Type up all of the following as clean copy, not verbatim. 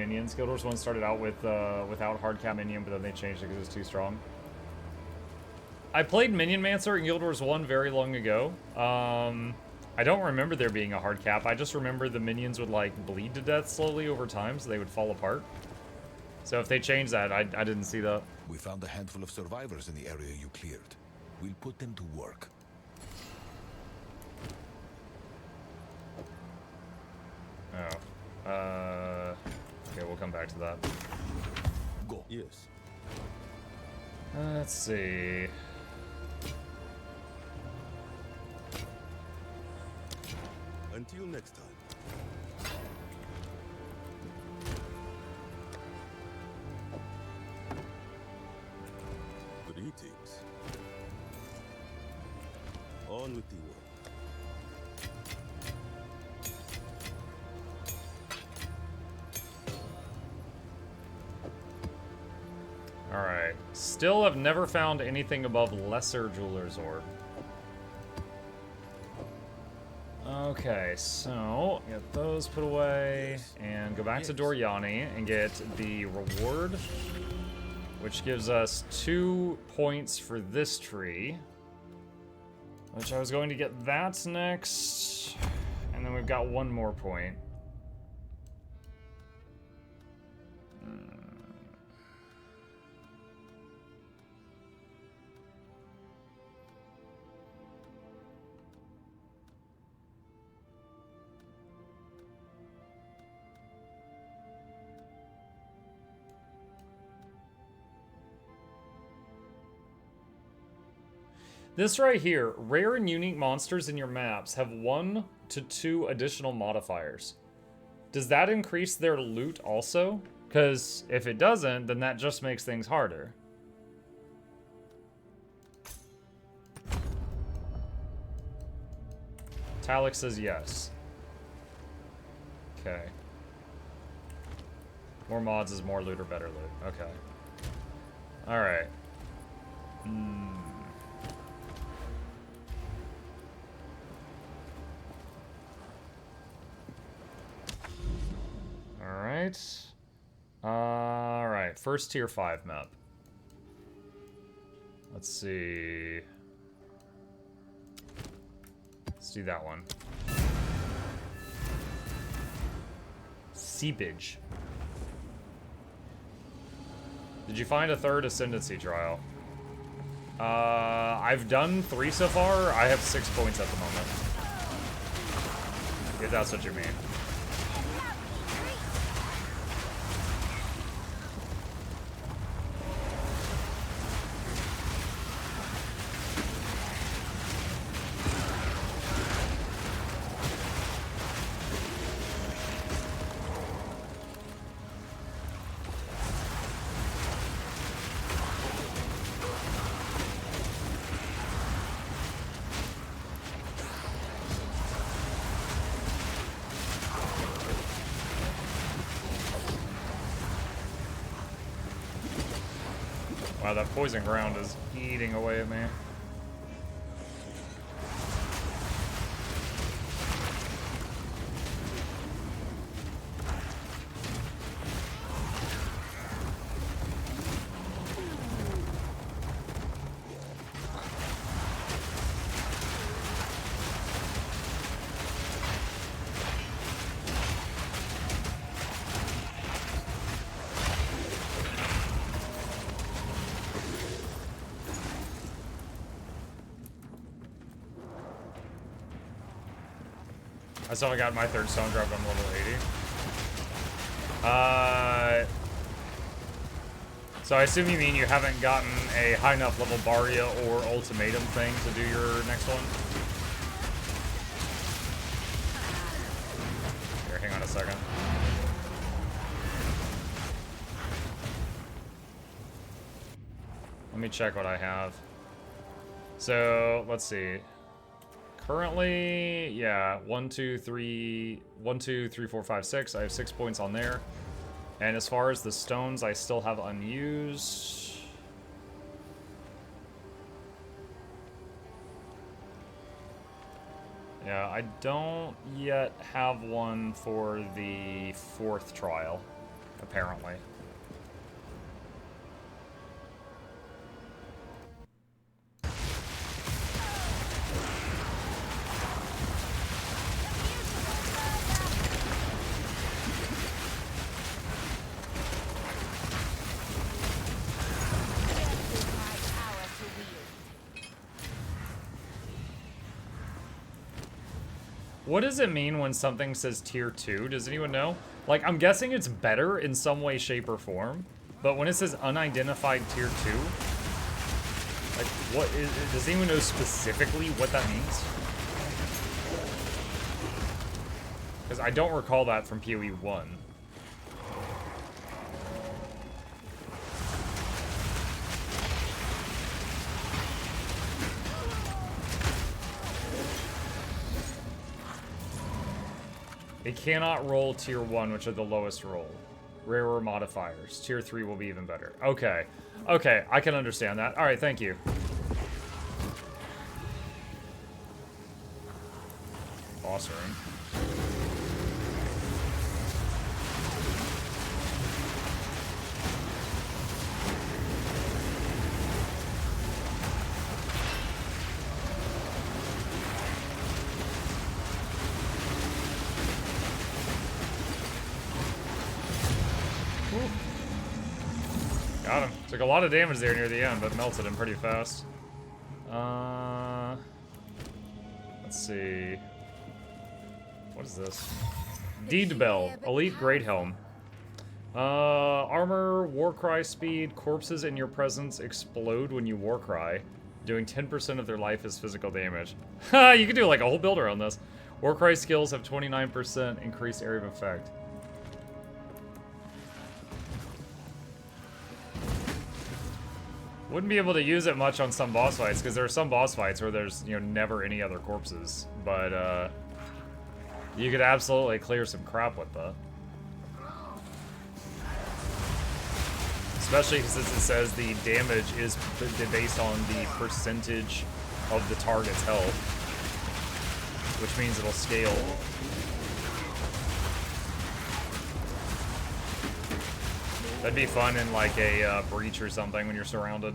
minions. Guild Wars 1 started out with without hard cap minion, but then they changed it because it was too strong. I played Minion Mancer in Guild Wars 1 very long ago. I don't remember there being a hard cap. I just remember the minions would like bleed to death slowly over time, so they would fall apart. So if they changed that, I didn't see that. We found a handful of survivors in the area you cleared. We'll put them to work. Oh. Okay, we'll come back to that. Go. Yes. Let's see. Until next time. Greetings. On with the work. Alright. Still have never found anything above Lesser Jeweler's Ore. Okay, so get those put away and go back to Doryani and get the reward, which gives us 2 points for this tree, which I was going to get that next, and then we've got 1 more point. This right here, rare and unique monsters in your maps have 1 to 2 additional modifiers. Does that increase their loot also? Because if it doesn't, then that just makes things harder. Talik says yes. Okay. More mods is more loot or better loot. Okay. Alright. Alright, first tier 5 map. Let's see. Let's do that one. Seepage. Did you find a 3rd Ascendancy trial? I've done 3 so far. I have 6 points at the moment. If that's what you mean. Wow, that poison ground is eating away at me. I still haven't got my 3rd stone drop. I'm level 80. So I assume you mean you haven't gotten a high enough level Barria or Ultimatum thing to do your next one? Here, hang on a second. Let me check what I have. So, let's see. Currently, yeah, 1, 2, 3, 1, 2, 3, 4, 5, 6. I have 6 points on there. And as far as the stones, I still have unused. Yeah, I don't yet have one for the 4th trial. I apparently. What does it mean when something says tier 2? Does anyone know? Like, I'm guessing it's better in some way, shape, or form. But when it says unidentified tier 2, like, what is, does anyone know specifically what that means? Because I don't recall that from PoE 1. It cannot roll tier 1, which are the lowest roll. Rarer modifiers. Tier 3 will be even better. Okay. Okay, I can understand that. Alright, thank you. Boss room. Got him. Took a lot of damage there near the end, but melted him pretty fast. Let's see. What is this? Deed Bell. Elite Great Helm. Armor, Warcry speed, corpses in your presence explode when you Warcry, doing 10% of their life as physical damage. Ha! You could do like a whole build around this. Warcry skills have 29% increased area of effect. Wouldn't be able to use it much on some boss fights, because there are some boss fights where there's, you know, never any other corpses. But, you could absolutely clear some crap with that. Especially since it says the damage is based on the percentage of the target's health. Which means it'll scale. That'd be fun in like a breach or something when you're surrounded.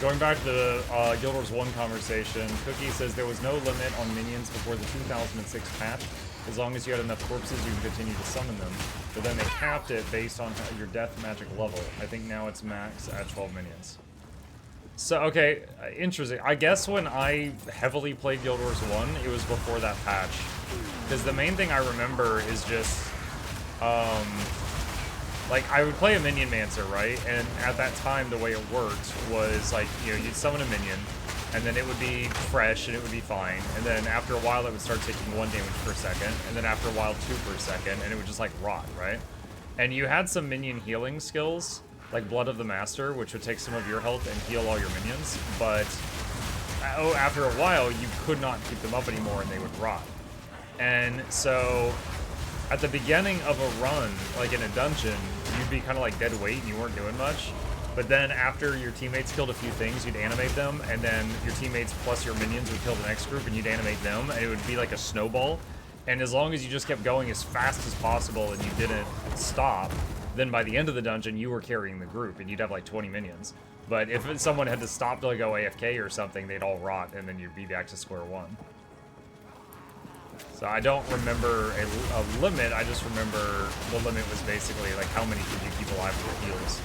Going back to the Guild Wars 1 conversation, Cookie says there was no limit on minions before the 2006 patch. As long as you had enough corpses, you can continue to summon them. But then they capped it based on your death magic level. I think now it's max at 12 minions. So, okay, interesting. I guess when I heavily played Guild Wars 1, it was before that patch. Because the main thing I remember is just, like, I would play a Minion Mancer, right? And at that time, the way it worked was, like, you know, you'd summon a minion, and then it would be fresh, and it would be fine. And then after a while, it would start taking 1 damage per second, and then after a while, 2 per second, and it would just, like, rot, right? And you had some minion healing skills, like Blood of the Master, which would take some of your health and heal all your minions, but after a while, you could not keep them up anymore, and they would rot. And so, at the beginning of a run, like in a dungeon, you'd be kind of like dead weight and you weren't doing much. But then after your teammates killed a few things, you'd animate them, and then your teammates plus your minions would kill the next group, and you'd animate them, and it would be like a snowball. And as long as you just kept going as fast as possible and you didn't stop, then by the end of the dungeon, you were carrying the group, and you'd have like 20 minions. But if someone had to stop to like go AFK or something, they'd all rot, and then you'd be back to square one. So I don't remember a limit, I just remember the limit was basically like how many could you keep alive with your heals.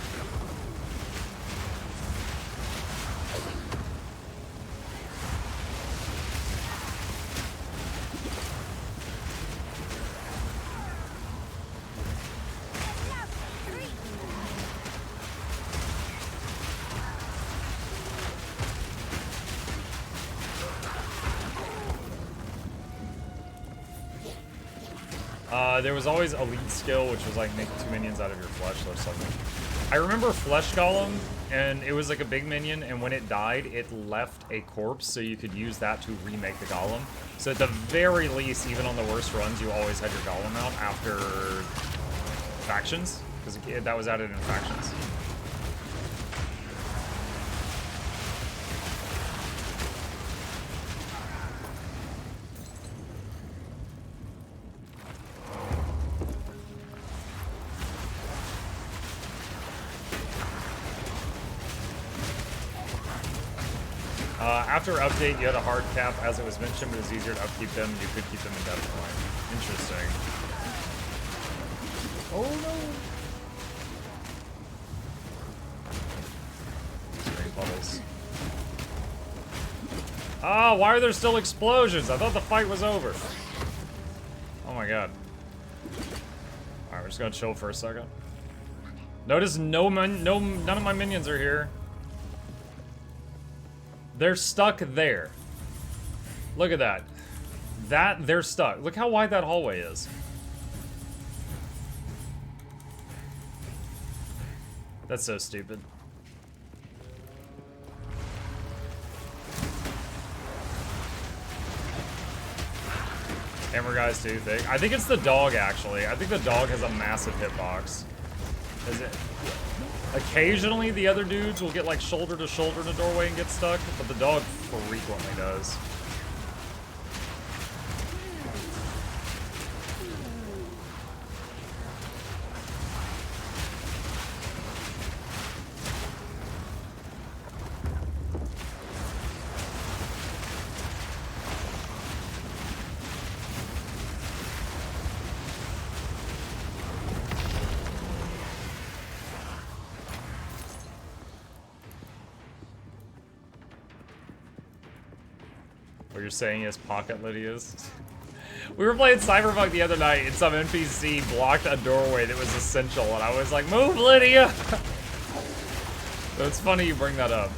There was always elite skill, which was like make 2 minions out of your flesh or something. I remember Flesh Golem, and it was like a big minion, and when it died, it left a corpse, so you could use that to remake the Golem. So at the very least, even on the worst runs, you always had your Golem out after factions, because that was added in factions. After update, you had a hard cap, as it was mentioned, but it was easier to upkeep them. You could keep them indefinitely. Interesting. Oh no! Rain puddles. Ah, why are there still explosions? I thought the fight was over. Oh my god. Alright, we're just gonna chill for a second. Notice none of my minions are here. They're stuck there. Look at that. They're stuck. Look how wide that hallway is. That's so stupid. Hammer guy's too thick. I think it's the dog, actually. I think the dog has a massive hitbox. Is it? Occasionally, the other dudes will get like shoulder to shoulder in a doorway and get stuck, but the dog frequently does. What you're saying is pocket Lydia's. We were playing Cyberpunk the other night and some NPC blocked a doorway that was essential and I was like, move Lydia! So it's funny you bring that up.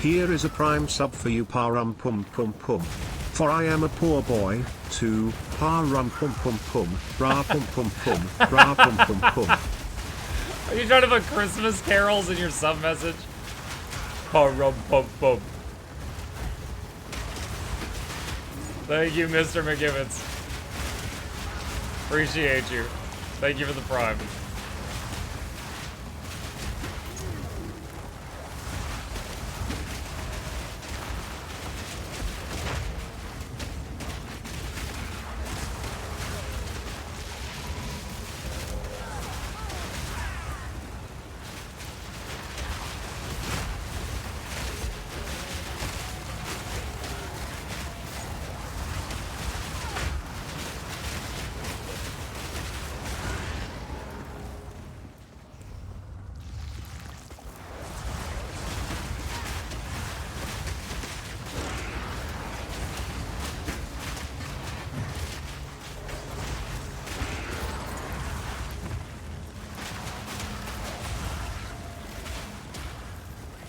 Here is a prime sub for you, parum pum pum pum. For I am a poor boy, too. Parum pum pum pum. Ra pum pum pum. Ra pum pum pum. Are you trying to put Christmas carols in your sub message? Parum pum pum. Thank you, Mr. McGivens. Appreciate you. Thank you for the prime.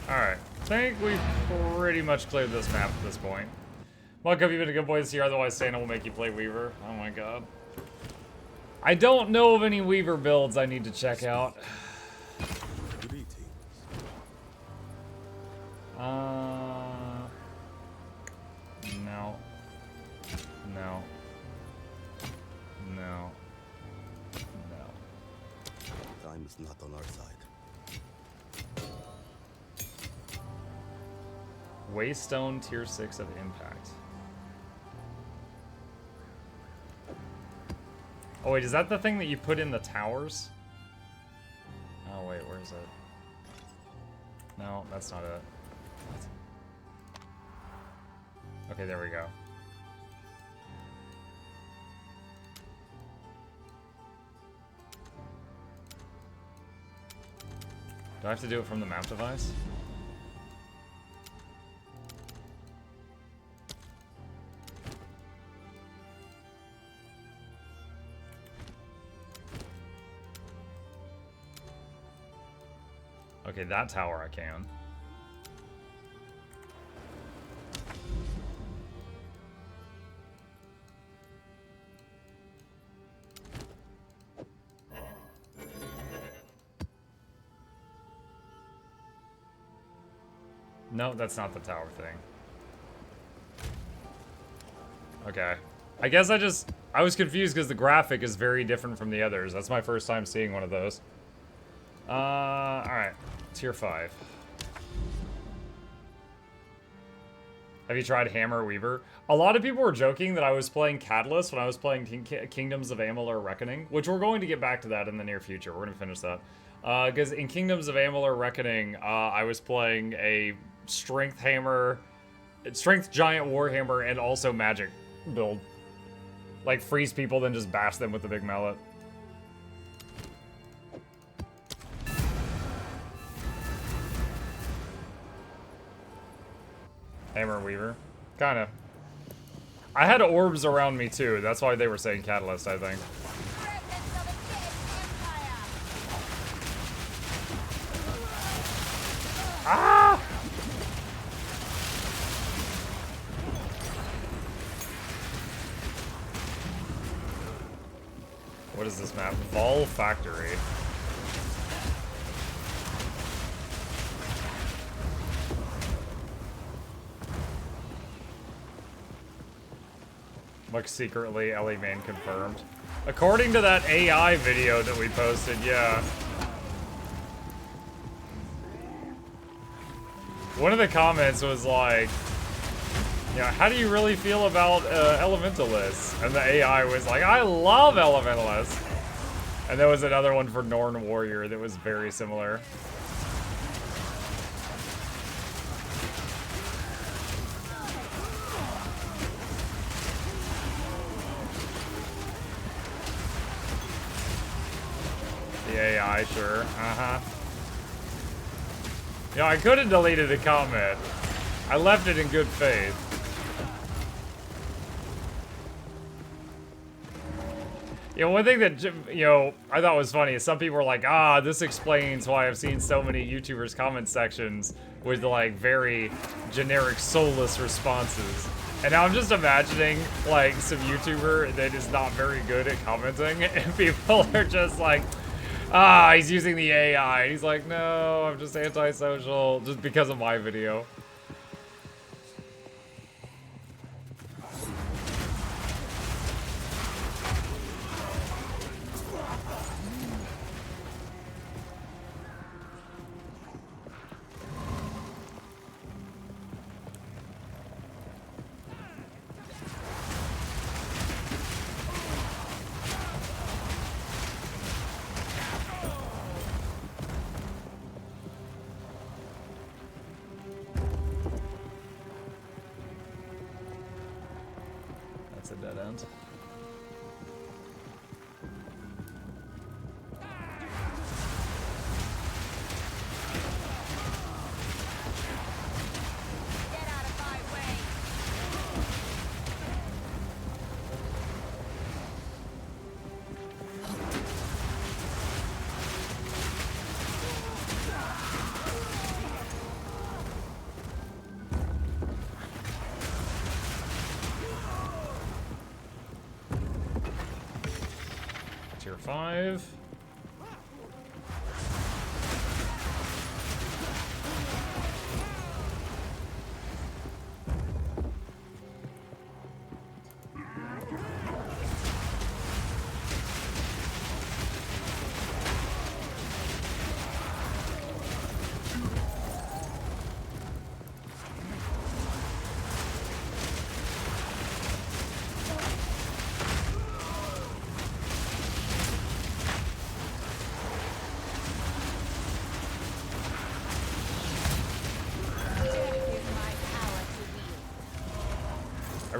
Alright, I think we've pretty much cleared this map at this point. Mukluk, have you been a good boy this year? Otherwise, Santa will make you play Weaver. Oh my god. I don't know of any Weaver builds I need to check out. No. No. No. No. Time is not on our side. Waystone tier 6 of impact. Oh wait, is that the thing that you put in the towers? is it? No, that's not it. Okay, there we go. Do I have to do it from the map device? Okay, that tower I can. No, that's not the tower thing. Okay. I guess I was confused because the graphic is very different from the others. That's my first time seeing one of those. Alright. Tier 5. Have you tried Hammer Weaver? A lot of people were joking that I was playing Catalyst when I was playing Kingdoms of Amalur Reckoning, which we're going to get back to that in the near future. We're going to finish that. Because in Kingdoms of Amalur Reckoning, I was playing a Strength Hammer, Strength Giant Warhammer, and also Magic build. Like, freeze people, then just bash them with the big mallet. Hammer Weaver. Kinda. I had orbs around me too. That's why they were saying Catalyst, I think. Ah! What is this map? Vol Factory. Like secretly, Ellie Main confirmed. According to that AI video that we posted, yeah. One of the comments was like, yeah, how do you really feel about Elementalists? And the AI was like, I love Elementalists. And there was another one for Norn Warrior that was very similar. The AI, sure. Uh-huh. You know, I could have deleted a comment. I left it in good faith. You know, one thing that, you know, I thought was funny is some people were like, ah, this explains why I've seen so many YouTubers' comment sections with, like, very generic, soulless responses. And now I'm just imagining, like, some YouTuber that is not very good at commenting, and people are just like, ah, he's using the AI. And he's like, no, I'm just antisocial, just because of my video. That's a dead end. Tier 5.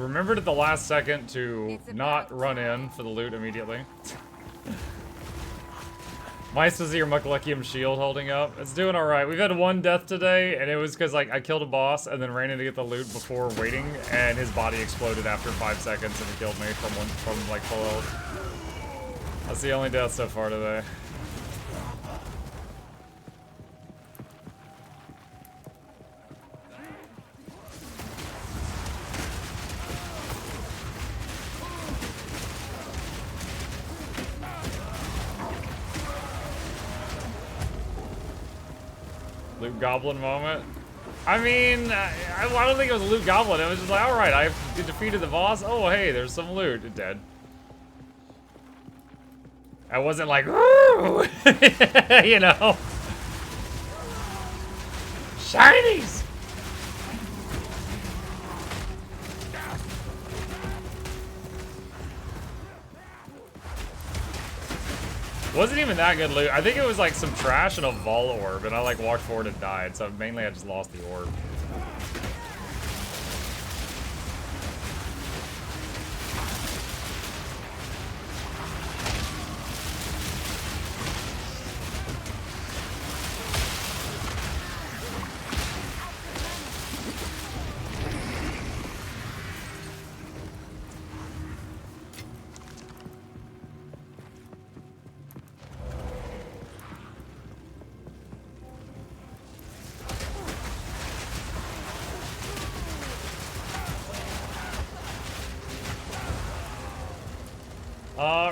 remembered at the last second to not run in for the loot immediately. Nice to see your Muklukium shield holding up. It's doing alright. We've had one death today, and it was because like I killed a boss and then ran in to get the loot before waiting, and his body exploded after 5 seconds and it killed me from like full health. That's the only death so far today. Loot Goblin moment. I mean, I don't think it was a Loot Goblin. It was just like, alright, I defeated the boss. Oh, hey, there's some loot. Dead. I wasn't like, ooh! You know? Shinies! Wasn't even that good loot. I think it was like some trash and a Vol orb, and I like walked forward and died, so mainly I just lost the orb.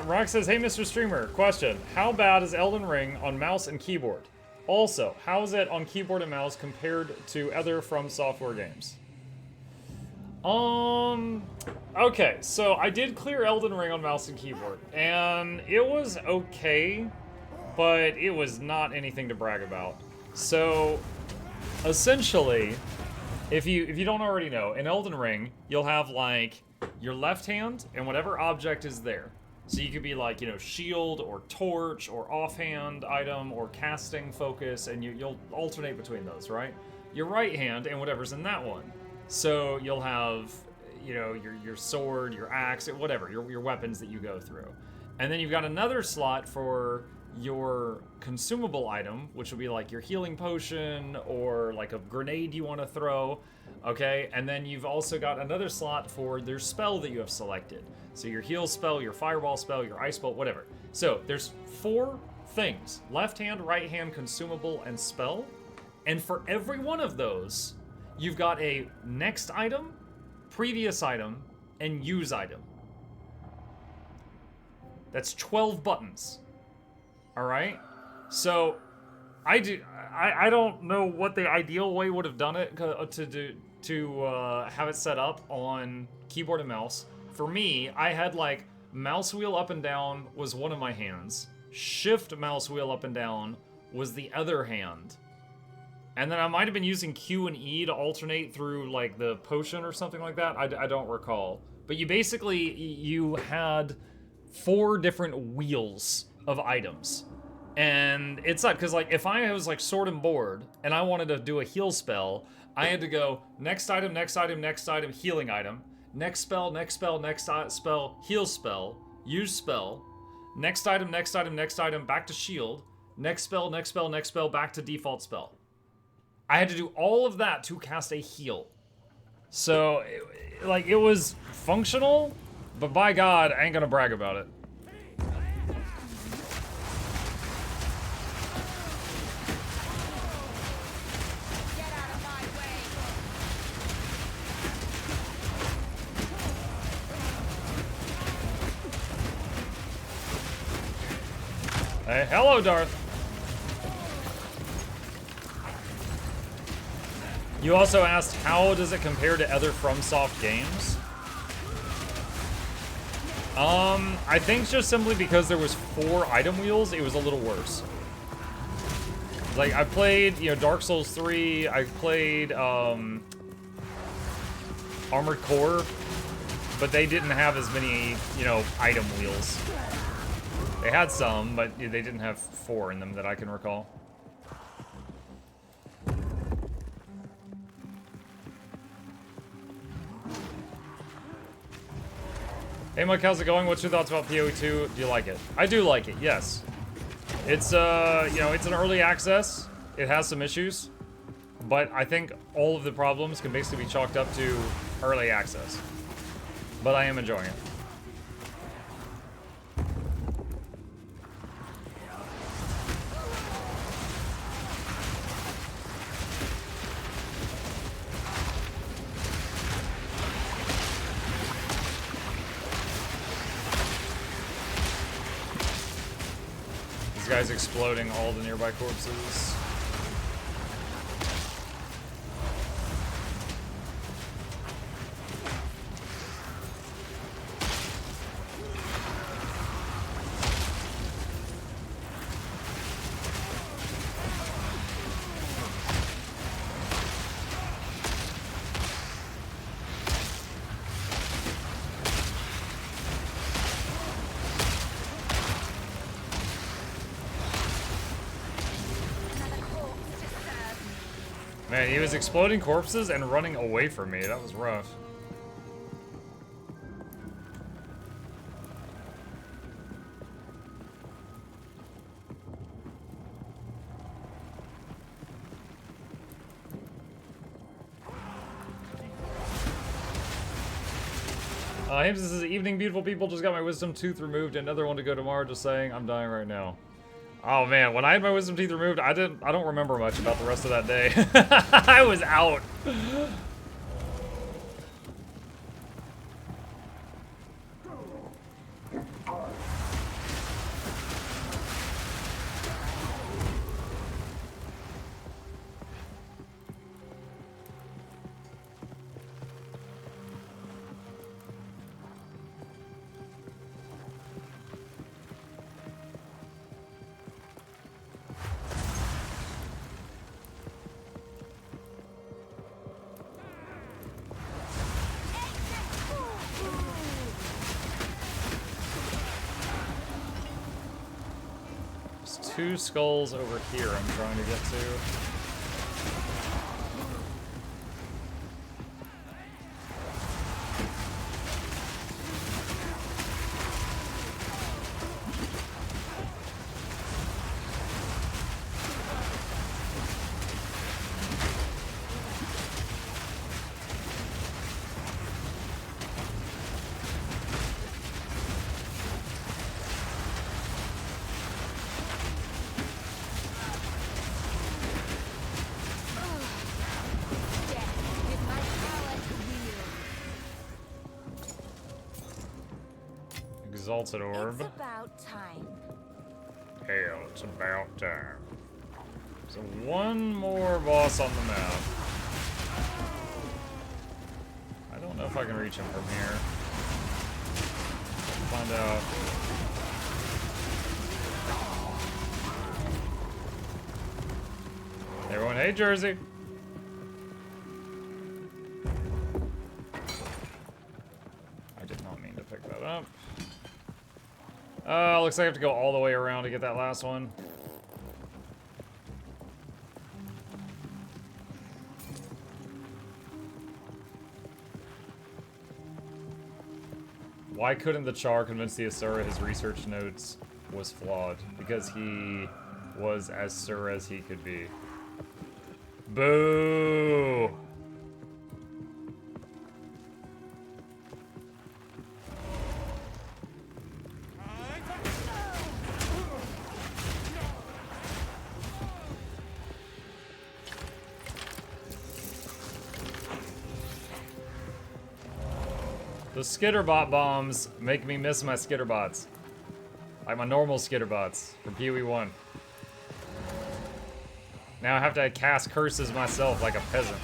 Rock says, hey Mr. Streamer, question. How bad is Elden Ring on mouse and keyboard? Also, how is it on keyboard and mouse compared to other From Software games? Okay, so I did clear Elden Ring on mouse and keyboard, and it was okay, but it was not anything to brag about. So, essentially, if you don't already know, in Elden Ring, you'll have like your left hand and whatever object is there. So you could be like, you know, shield or torch or offhand item or casting focus, and you'll alternate between those, right? Your right hand and whatever's in that one. So you'll have, you know, your sword, your axe, whatever, your weapons that you go through. And then you've got another slot for your consumable item, which will be like your healing potion or like a grenade you want to throw, okay? And then you've also got another slot for their spell that you have selected. So your heal spell, your fireball spell, your ice bolt, whatever. So there's 4 things: left hand, right hand, consumable, and spell. And for every one of those, you've got a next item, previous item, and use item. That's 12 buttons. All right? So I don't know what the ideal way would have done it to have it set up on keyboard and mouse. For me, I had like mouse wheel up and down was one of my hands. Shift mouse wheel up and down was the other hand. And then I might have been using Q and E to alternate through like the potion or something like that. I don't recall. But you had 4 different wheels of items. And it sucked because like if I was like sword and board and I wanted to do a heal spell, I had to go next item, next item, next item, healing item. Next spell, next spell, next spell, heal spell, use spell, next item, next item, next item, back to shield, next spell, next spell, next spell, back to default spell. I had to do all of that to cast a heal. So, it was functional, but by God, I ain't gonna brag about it. Hey, hello, Darth. You also asked, how does it compare to other FromSoft games? I think just simply because there was 4 item wheels, it was a little worse. Like, I played, you know, Dark Souls 3, I played, Armored Core, but they didn't have as many, you know, item wheels. They had some, but they didn't have 4 in them that I can recall. Hey Mike, how's it going? What's your thoughts about PoE 2? Do you like it? I do like it, yes. It's, you know, it's an early access. It has some issues. But I think all of the problems can basically be chalked up to early access. But I am enjoying it. This guy's exploding all the nearby corpses. Man, he was exploding corpses and running away from me. That was rough. Hames says, evening, beautiful people. Just got my wisdom tooth removed. Another one to go tomorrow. Just saying, I'm dying right now. Oh man, when I had my wisdom teeth removed, I don't remember much about the rest of that day. I was out. Two skulls over here I'm trying to get to. Exalted orb. It's about time. Hell, it's about time. So one more boss on the map. I don't know if I can reach him from here. Find out. Hey everyone, hey Jersey. I did not mean to pick that up. Looks like I have to go all the way around to get that last one. Why couldn't the Char convince the Asura his research notes was flawed? Because he was as Sur as he could be. Boo! The Skitterbot bombs make me miss my Skitterbots. Like my normal Skitterbots from PoE 1. Now I have to cast curses myself like a peasant.